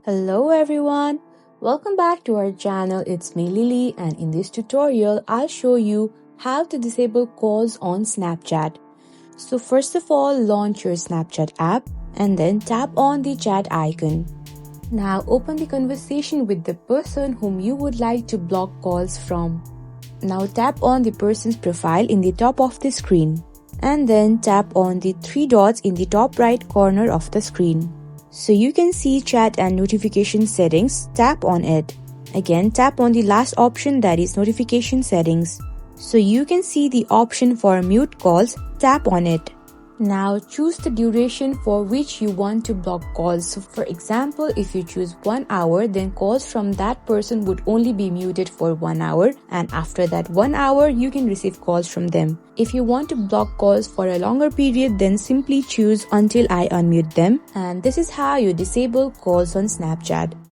Hello everyone, welcome back to our channel. It's me Lily, and in this tutorial I'll show you how to disable calls on Snapchat. So first of all, launch your Snapchat app and then tap on the chat icon. Now open the conversation with the person whom you would like to block calls from. Now tap on the person's profile in the top of the screen and then tap on the three dots in the top right corner of the screen. So you can see chat and notification settings, tap on it. Again, tap on the last option, that is notification settings. So you can see the option for mute calls, tap on it. Now choose the duration for which you want to block calls. So for example, if you choose 1 hour, then calls from that person would only be muted for 1 hour, and after that 1 hour you can receive calls from them. If you want to block calls for a longer period, then simply choose until I unmute them, and this is how you disable calls on Snapchat.